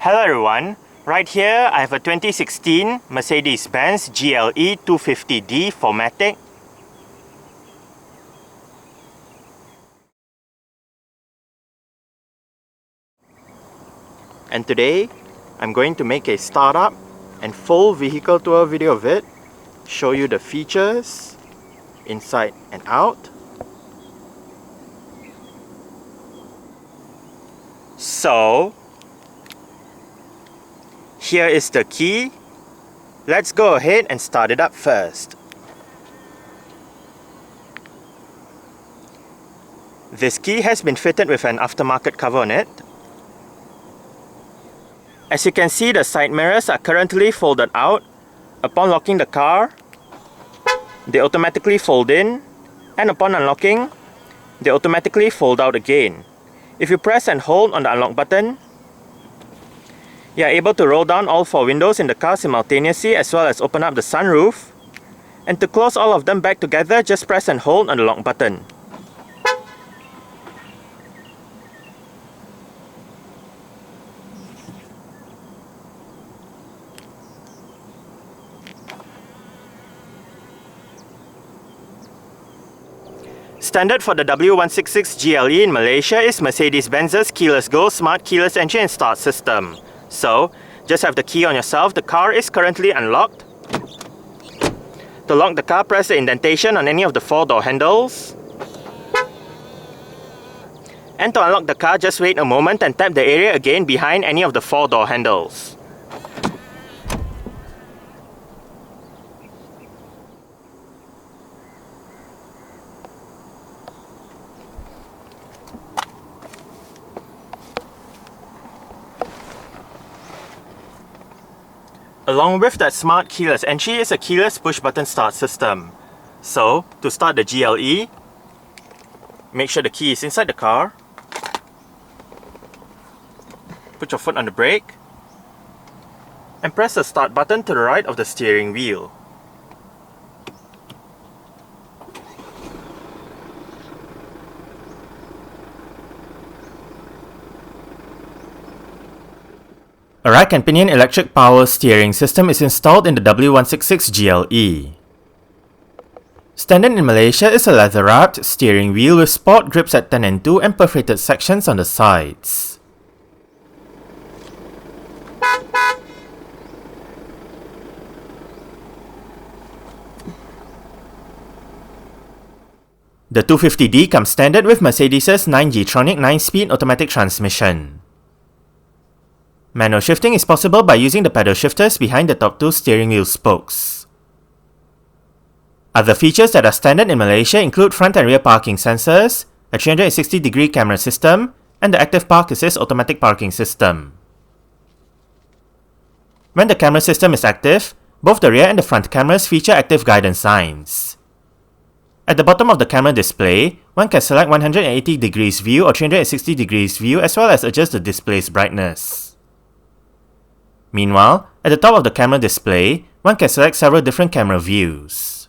Hello everyone, right here I have a 2016 Mercedes-Benz GLE 250D 4MATIC. And today I'm going to make a startup and full vehicle tour video of it, show you the features inside and out. So here is the key. Let's go ahead and start it up first. This key has been fitted with an aftermarket cover on it. As you can see, the side mirrors are currently folded out. Upon locking the car, they automatically fold in, and upon unlocking, they automatically fold out again. If you press and hold on the unlock button, you are able to roll down all 4 windows in the car simultaneously, as well as open up the sunroof. And to close all of them back together, just press and hold on the lock button. Standard for the W166 GLE in Malaysia is Mercedes-Benz's Keyless Go Smart Keyless Entry and Start system. So, just have the key on yourself. The car is currently unlocked. To lock the car, press the indentation on any of the 4 door handles. And to unlock the car, just wait a moment and tap the area again behind any of the 4 door handles. Along with that smart keyless entry is a keyless push button start system. So, to start the GLE, make sure the key is inside the car. Put your foot on the brake and press the start button to the right of the steering wheel. A rack and pinion electric power steering system is installed in the W166 GLE. Standard in Malaysia is a leather-wrapped steering wheel with sport grips at 10 and 2 and perforated sections on the sides. The 250D comes standard with Mercedes' 9G-tronic 9-speed automatic transmission. Manual shifting is possible by using the pedal shifters behind the top 2 steering wheel spokes. Other features that are standard in Malaysia include front and rear parking sensors, a 360-degree camera system, and the active park assist automatic parking system. When the camera system is active, both the rear and the front cameras feature active guidance signs. At the bottom of the camera display, one can select 180 degrees view or 360 degrees view, as well as adjust the display's brightness. Meanwhile, at the top of the camera display, one can select several different camera views.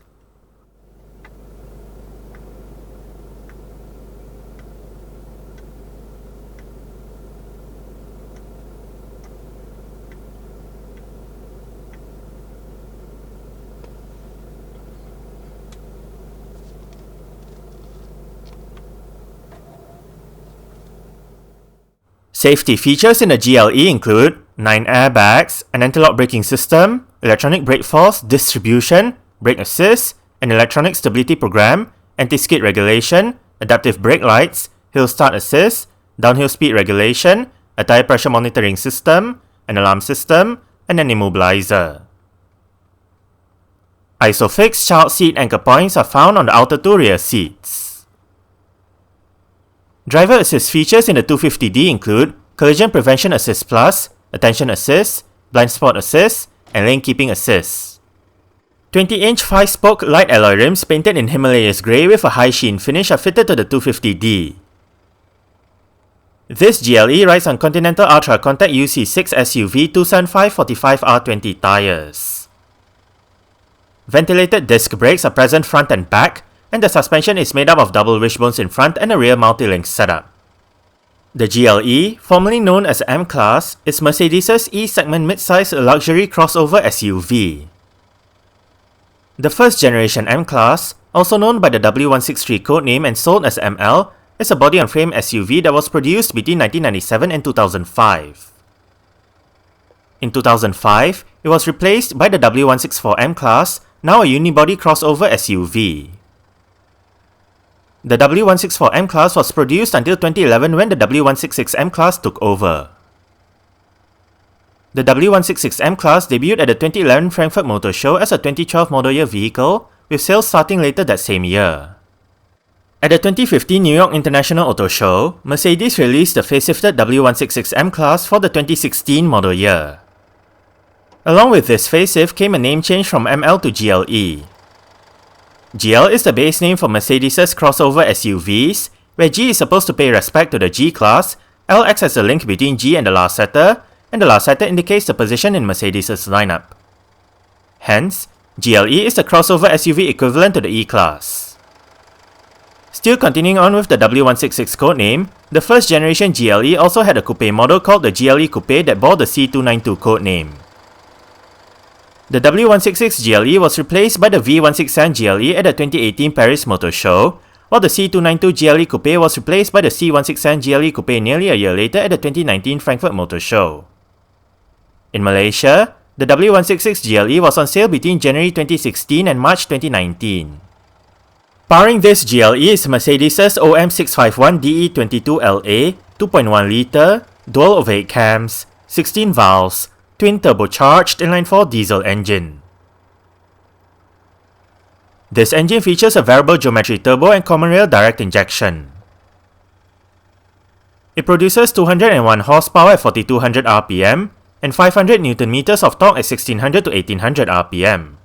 Safety features in the GLE include 9 airbags, an anti-lock braking system, electronic brake force distribution, brake assist, an electronic stability program, anti-skid regulation, adaptive brake lights, hill start assist, downhill speed regulation, a tire pressure monitoring system, an alarm system, and an immobilizer. Isofix child seat anchor points are found on the outer 2 rear seats. Driver assist features in the 250D include Collision Prevention Assist Plus, Attention Assist, Blind Spot Assist, and Lane Keeping Assist. 20-inch 5-spoke light alloy rims painted in Himalayas grey with a high sheen finish are fitted to the 250D. This GLE rides on Continental Ultra Compact UC6 SUV 275/45R20 tyres. Ventilated disc brakes are present front and back, and the suspension is made up of double wishbones in front and a rear multi-link setup. The GLE, formerly known as M-Class, is Mercedes' E-segment mid-size luxury crossover SUV. The first generation M-Class, also known by the W163 codename and sold as ML, is a body-on-frame SUV that was produced between 1997 and 2005. In 2005, it was replaced by the W164 M-Class, now a unibody crossover SUV. The W164 M-Class was produced until 2011 when the W166 M-Class took over. The W166 M-Class debuted at the 2011 Frankfurt Motor Show as a 2012 model year vehicle, with sales starting later that same year. At the 2015 New York International Auto Show, Mercedes released the facelifted W166 M-Class for the 2016 model year. Along with this facelift came a name change from ML to GLE. GL is the base name for Mercedes' crossover SUVs, where G is supposed to pay respect to the G-Class, L acts as the link between G and the last letter, and the last letter indicates the position in Mercedes' lineup. Hence, GLE is the crossover SUV equivalent to the E-Class. Still continuing on with the W166 codename, the first generation GLE also had a coupe model called the GLE Coupe that bore the C292 codename. The W166 GLE was replaced by the V167 GLE at the 2018 Paris Motor Show, while the C292 GLE Coupe was replaced by the C167 GLE Coupe nearly a year later at the 2019 Frankfurt Motor Show. In Malaysia, the W166 GLE was on sale between January 2016 and March 2019. Powering this GLE is Mercedes' OM651DE22LA 2.1 litre, dual overhead cams, 16 valves, twin-turbocharged inline-4 diesel engine. This engine features a variable geometry turbo and common rail direct injection. It produces 201 horsepower at 4200 rpm and 500 Nm of torque at 1600 to 1800 rpm.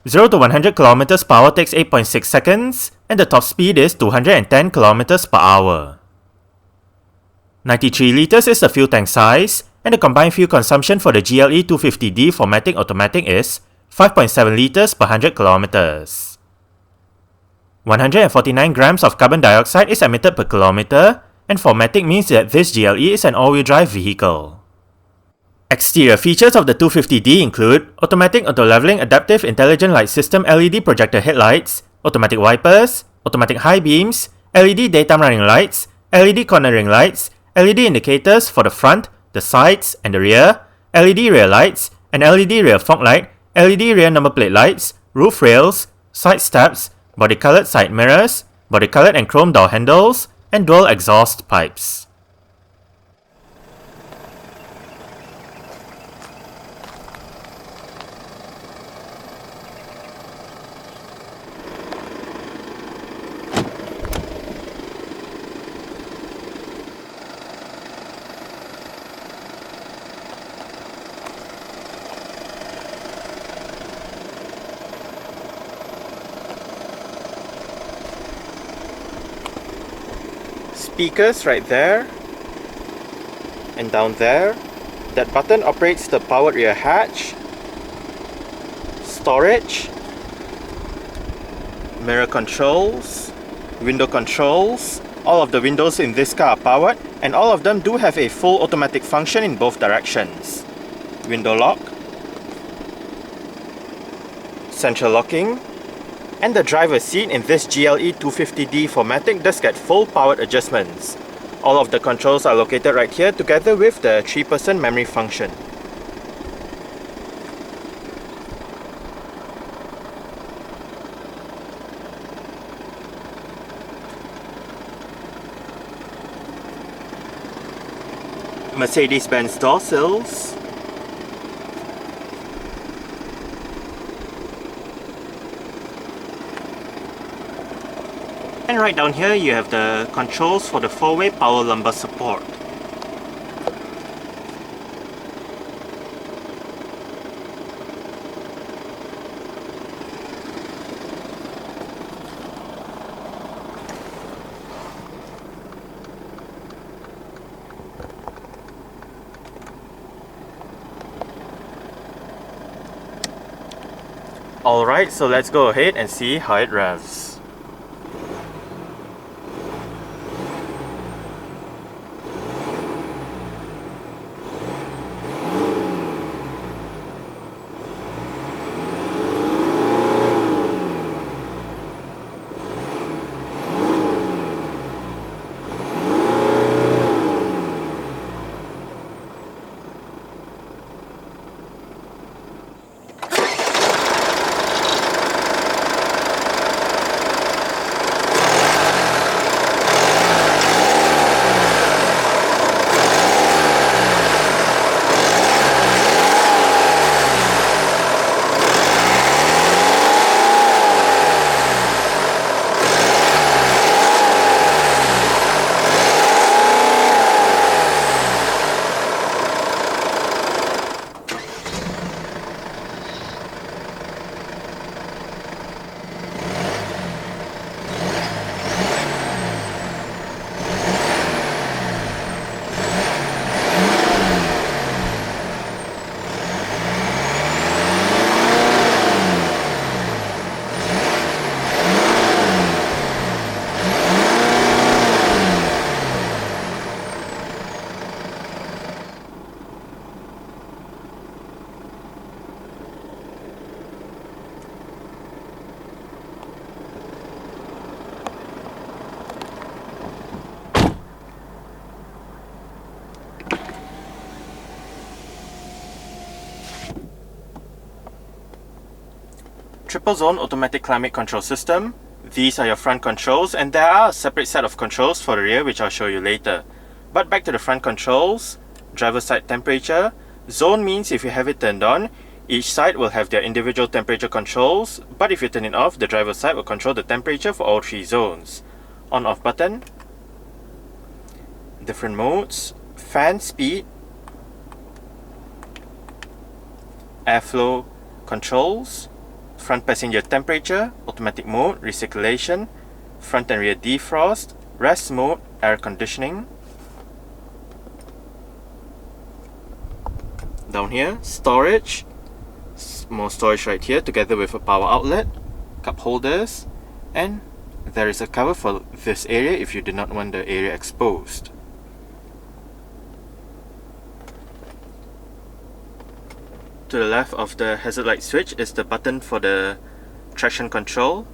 0 to 100 km per hour takes 8.6 seconds, and the top speed is 210 km per hour. 93 litres is the fuel tank size, and the combined fuel consumption for the GLE 250D 4MATIC automatic is 5.7 litres per 100 km. 149 grams of carbon dioxide is emitted per kilometer, and 4MATIC means that this GLE is an all-wheel drive vehicle. Exterior features of the 250D include automatic auto-leveling adaptive intelligent light system LED projector headlights, automatic wipers, automatic high beams, LED daytime running lights, LED cornering lights, LED indicators for the front, the sides, and the rear, LED rear lights, an LED rear fog light, LED rear number plate lights, roof rails, side steps, body-colored side mirrors, body-colored and chrome door handles, and dual exhaust pipes. Speakers right there and down there. That button operates the powered rear hatch, storage, mirror controls, window controls. All of the windows in this car are powered, and all of them do have a full automatic function in both directions. Window lock, central locking, and the driver's seat in this GLE 250D 4MATIC does get full powered adjustments. All of the controls are located right here together with the 3-person memory function. Mercedes-Benz door sills, and right down here you have the controls for the 4-way power lumbar support. Alright, so let's go ahead and see how it revs. Triple zone automatic climate control system. These are your front controls, and there are a separate set of controls for the rear which I'll show you later. But back to the front controls. Driver side temperature. Zone means if you have it turned on, each side will have their individual temperature controls, but if you turn it off, the driver side will control the temperature for all three zones. On-off button. Different modes. Fan speed. Airflow controls. Front passenger temperature, automatic mode, recirculation, front and rear defrost, rest mode, air conditioning. Down here, storage, more storage right here together with a power outlet, cup holders, and there is a cover for this area if you do not want the area exposed. To the left of the hazard light switch is the button for the traction control,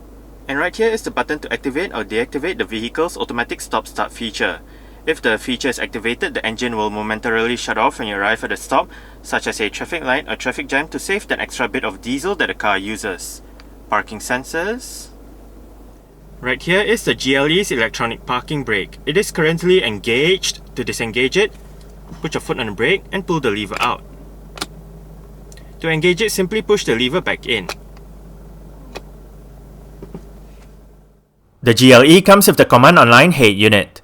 and right here is the button to activate or deactivate the vehicle's automatic stop-start feature. If the feature is activated, the engine will momentarily shut off when you arrive at a stop, such as a traffic light or traffic jam, to save that extra bit of diesel that the car uses. Parking sensors. Right here is the GLE's electronic parking brake. It is currently engaged. To disengage it, put your foot on the brake and pull the lever out. To engage it, simply push the lever back in. The GLE comes with the Command Online Head Unit.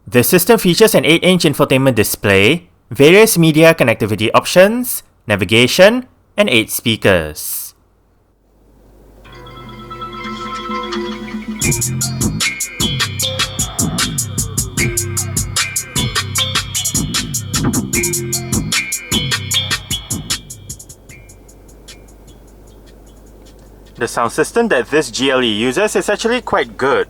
The system features an 8-inch infotainment display, various media connectivity options, navigation, and 8 speakers. The sound system that this GLE uses is actually quite good.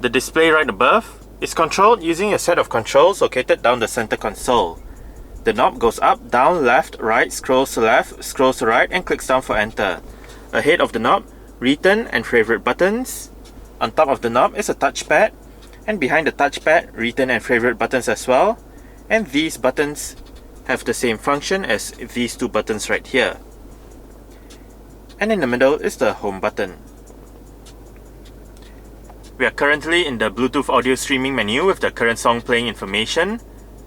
The display right above is controlled using a set of controls located down the center console. The knob goes up, down, left, right, scrolls to left, scrolls to right, and clicks down for enter. Ahead of the knob, return and favorite buttons. On top of the knob is a touchpad, and behind the touchpad, return and favorite buttons as well. And these buttons have the same function as these two buttons right here. And in the middle is the home button. We are currently in the Bluetooth audio streaming menu with the current song playing information,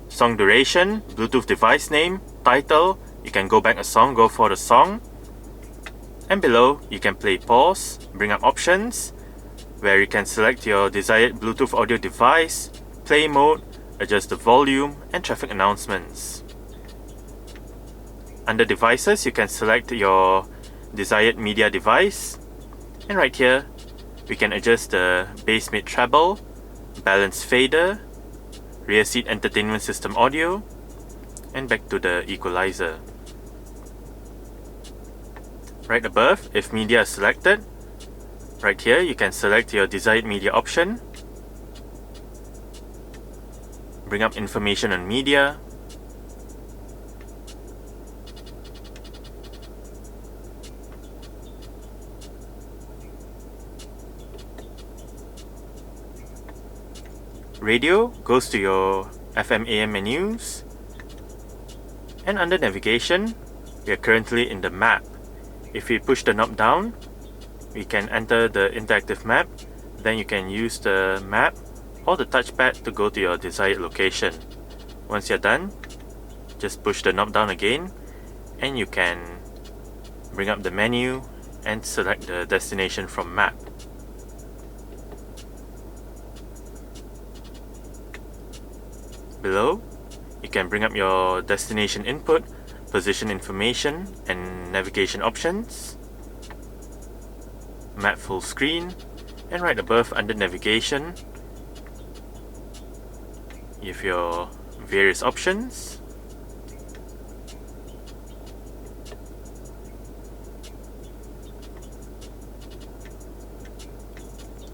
song duration, Bluetooth device name, title. You can go back a song, go for the song. And below, you can play pause, bring up options, where you can select your desired Bluetooth audio device, play mode, adjust the volume, and traffic announcements. Under devices, you can select your desired media device, and right here we can adjust the bass mid treble, balance fader, rear seat entertainment system audio, and back to the equalizer. Right above, if media is selected, right here you can select your desired media option, bring up information on media, radio goes to your FM AM menus, and under navigation we are currently in the map. If we push the knob down, we can enter the interactive map. Then you can use the map or the touchpad to go to your desired location. Once you're done, just push the knob down again and you can bring up the menu and select the destination from map. Below, you can bring up your destination input, position information, and navigation options, map full screen, and right above under navigation, you have your various options.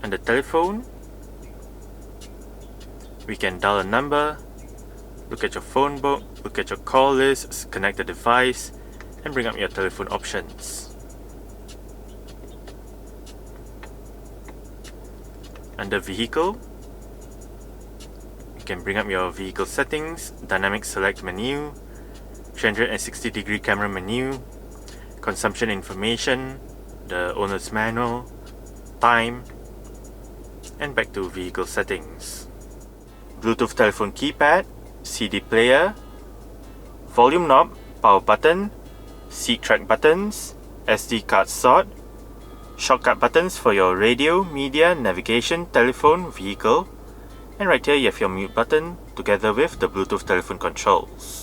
Under telephone, we can dial a number, look at your phone book, look at your call list, connect the device, and bring up your telephone options. Under vehicle, you can bring up your vehicle settings, dynamic select menu, 360-degree camera menu, consumption information, the owner's manual, time, and back to vehicle settings. Bluetooth telephone keypad, CD player, volume knob, power button, seat track buttons, SD card slot, shortcut buttons for your radio, media, navigation, telephone, vehicle, and right here you have your mute button together with the Bluetooth telephone controls.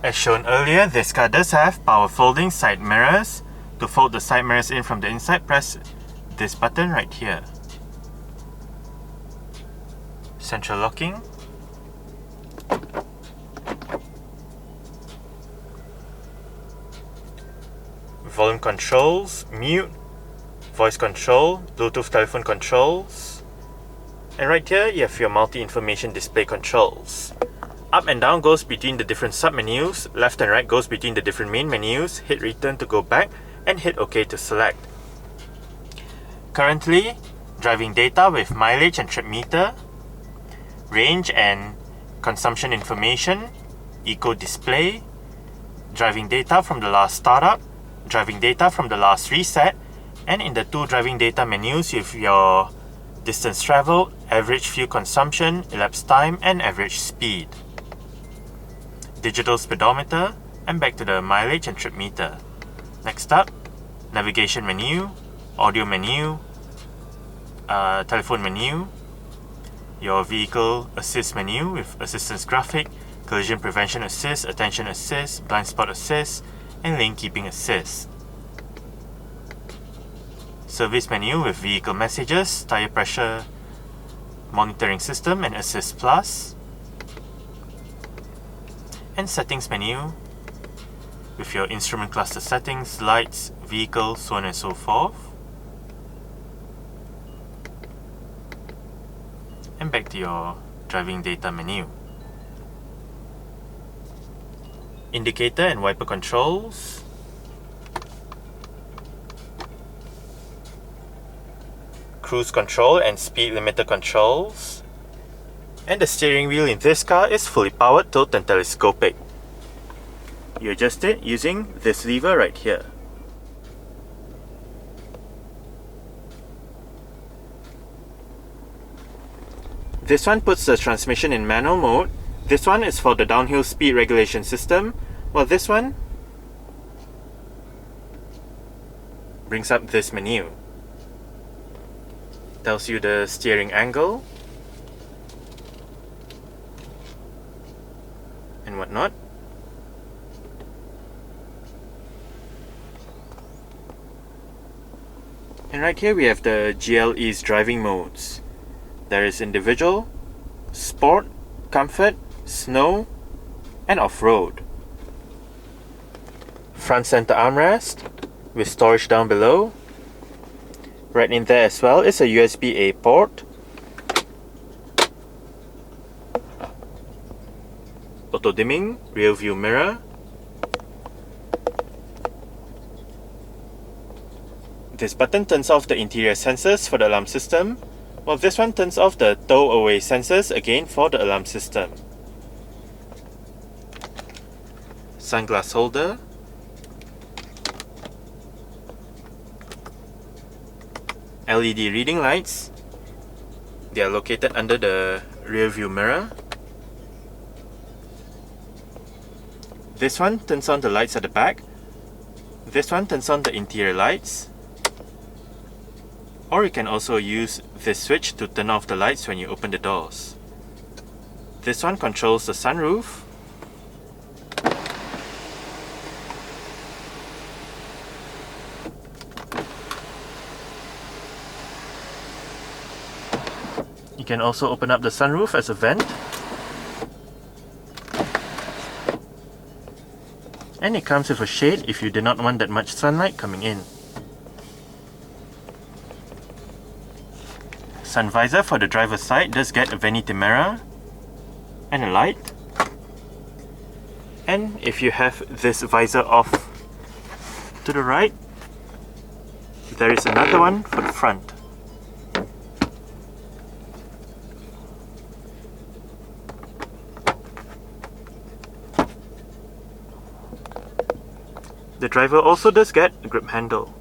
As shown earlier, this car does have power folding side mirrors. To fold the side mirrors in from the inside, press this button right here. Central locking. Volume controls, mute, voice control, Bluetooth telephone controls. And right here you have your multi-information display controls. Up and down goes between the different sub-menus, left and right goes between the different main menus, hit return to go back, and hit OK to select. Currently, driving data with mileage and trip meter, range and consumption information, eco display, driving data from the last startup, driving data from the last reset, and in the two driving data menus you have your distance traveled, average fuel consumption, elapsed time, and average speed. Digital speedometer, and back to the mileage and trip meter. Next up, navigation menu, audio menu, telephone menu, your vehicle assist menu with assistance graphic, collision prevention assist, attention assist, blind spot assist, and lane keeping assist. Service menu with vehicle messages, tire pressure monitoring system, and assist plus. And settings menu with your instrument cluster settings, lights, vehicle, so on and so forth. And back to your driving data menu. Indicator and wiper controls. Cruise control and speed limiter controls. And the steering wheel in this car is fully powered, tilt and telescopic. You adjust it using this lever right here. This one puts the transmission in manual mode. This one is for the downhill speed regulation system, while this one brings up this menu. Tells you the steering angle and whatnot. And right here we have the GLE's driving modes. There is individual, sport, comfort, snow, and off-road. Front center armrest with storage down below. Right in there as well is a USB-A port. Auto dimming, rear view mirror. This button turns off the interior sensors for the alarm system, while this one turns off the tow away sensors again for the alarm system. Sunglass holder. LED reading lights. They are located under the rear view mirror. This one turns on the lights at the back. This one turns on the interior lights. Or you can also use this switch to turn off the lights when you open the doors. This one controls the sunroof. You can also open up the sunroof as a vent. And it comes with a shade if you do not want that much sunlight coming in. Sun visor for the driver's side does get a vanity mirror and a light. And if you have this visor off to the right, there is another one for the front. The driver also does get a grip handle.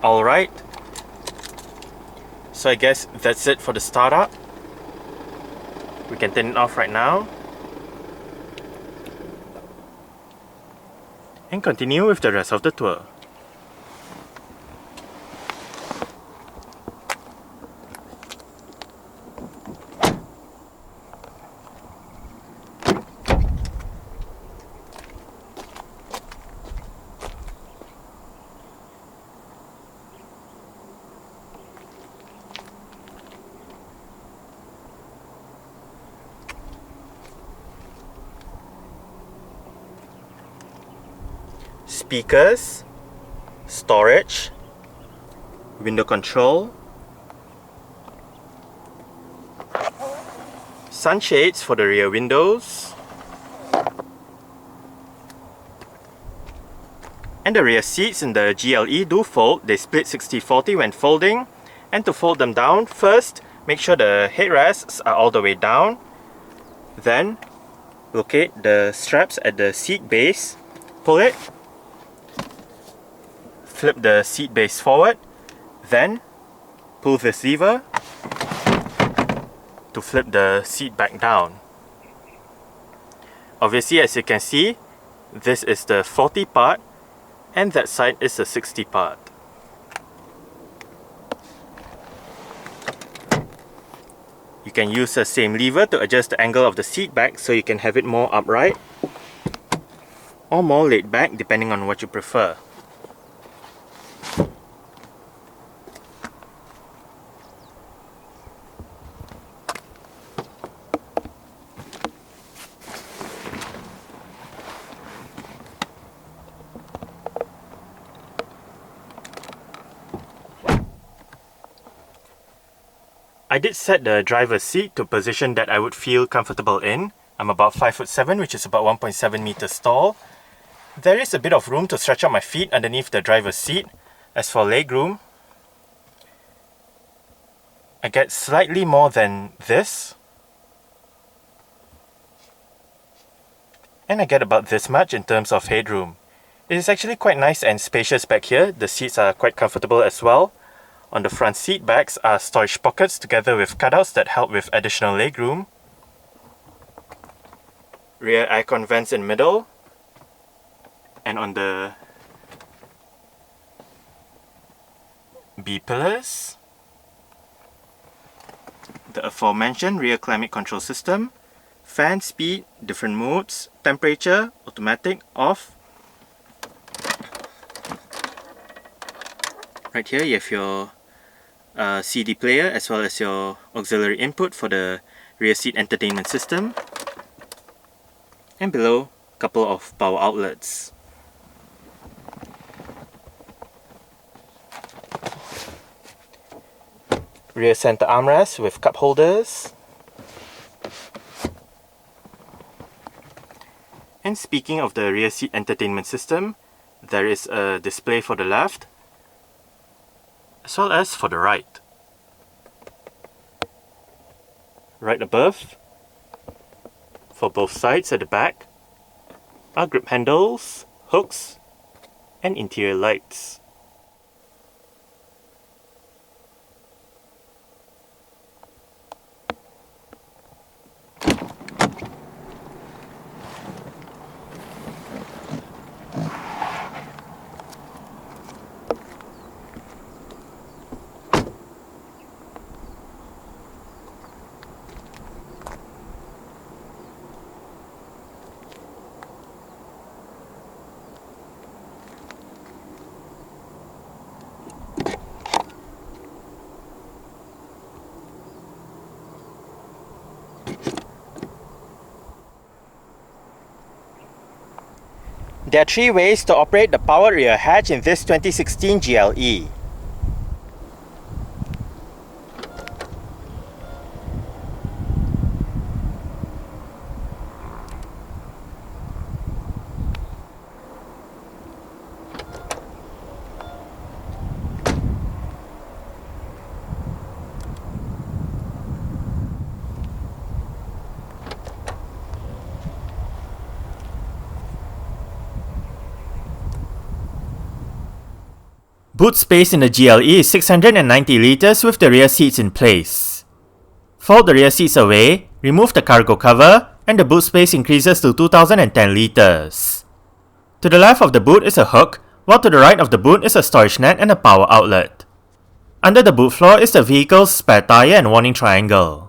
Alright, so I guess that's it for the startup. We can turn it off right now and continue with the rest of the tour. Speakers, storage, window control, sunshades for the rear windows, and the rear seats in the GLE do fold. They split 60-40 when folding, and to fold them down, first make sure the headrests are all the way down, then locate the straps at the seat base, pull it, flip the seat base forward, then pull this lever to flip the seat back down. Obviously, as you can see, this is the 40 part and that side is the 60 part. You can use the same lever to adjust the angle of the seat back so you can have it more upright or more laid back depending on what you prefer. I did set the driver's seat to a position that I would feel comfortable in. I'm about 5'7", which is about 1.7 meters tall. There is a bit of room to stretch out my feet underneath the driver's seat. As for legroom, I get slightly more than this. And I get about this much in terms of headroom. It is actually quite nice and spacious back here. The seats are quite comfortable as well. On the front seat backs are storage pockets together with cutouts that help with additional legroom. Rear aircon vents in middle. And on the B-pillars, the aforementioned rear climate control system, fan speed, different modes, temperature, automatic, off. Right here you have your CD player as well as your auxiliary input for the rear seat entertainment system, and below a couple of power outlets. Rear center armrest with cup holders. And speaking of the rear seat entertainment system, there is a display for the left as well as for the right. Right above, for both sides at the back, are grip handles, hooks, and interior lights. There are 3 ways to operate the powered rear hatch in this 2016 GLE. Boot space in the GLE is 690 litres with the rear seats in place. Fold the rear seats away, remove the cargo cover, and the boot space increases to 2010 litres. To the left of the boot is a hook, while to the right of the boot is a storage net and a power outlet. Under the boot floor is the vehicle's spare tyre and warning triangle.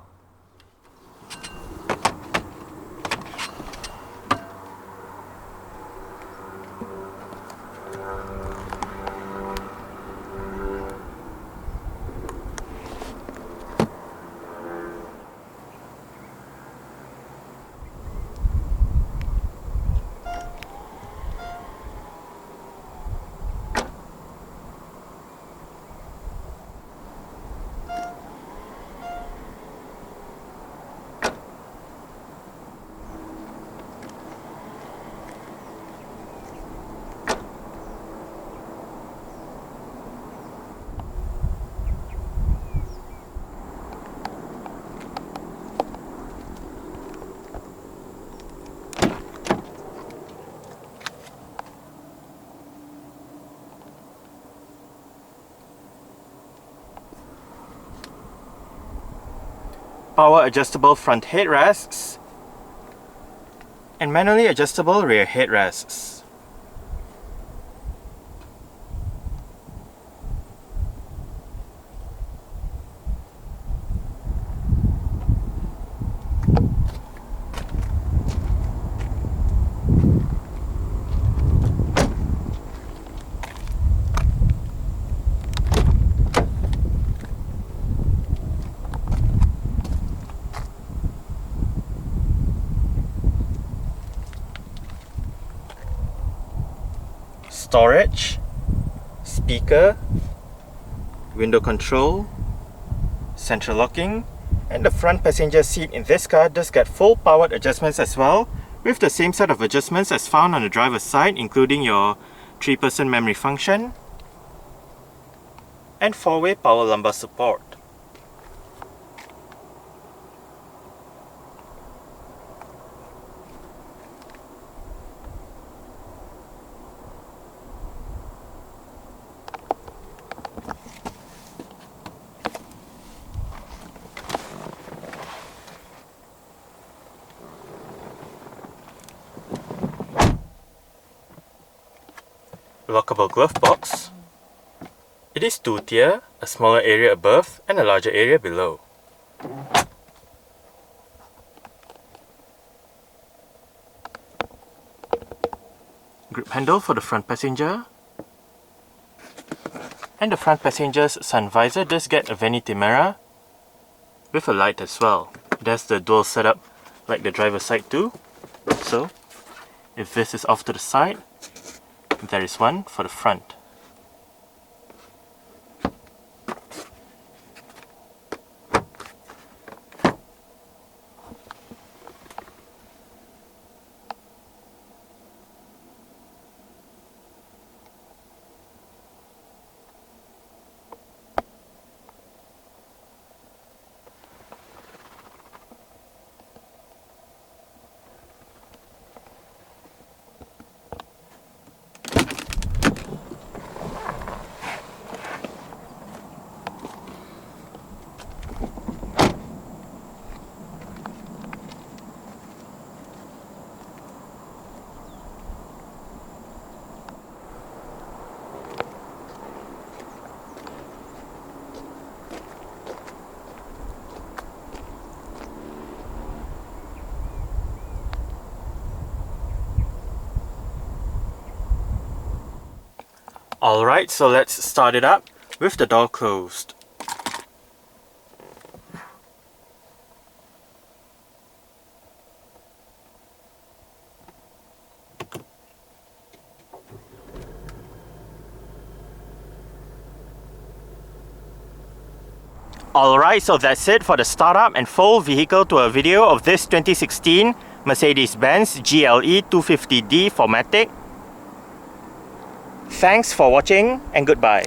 Power adjustable front headrests and manually adjustable rear headrests. Storage, speaker, window control, central locking, and the front passenger seat in this car does get full powered adjustments as well, with the same set of adjustments as found on the driver's side, including your 3-person memory function and 4-way power lumbar support. Lockable glove box. It is 2-tier, a smaller area above and a larger area below. Grip handle for the front passenger. And the front passenger's sun visor does get a vanity mirror with a light as well. It has the dual setup like the driver's side too. So, if this is off to the side, there is one for the front. Alright, so let's start it up with the door closed. Alright, so that's it for the startup and full vehicle tour video of this 2016 Mercedes-Benz GLE 250D 4MATIC. Thanks for watching and goodbye.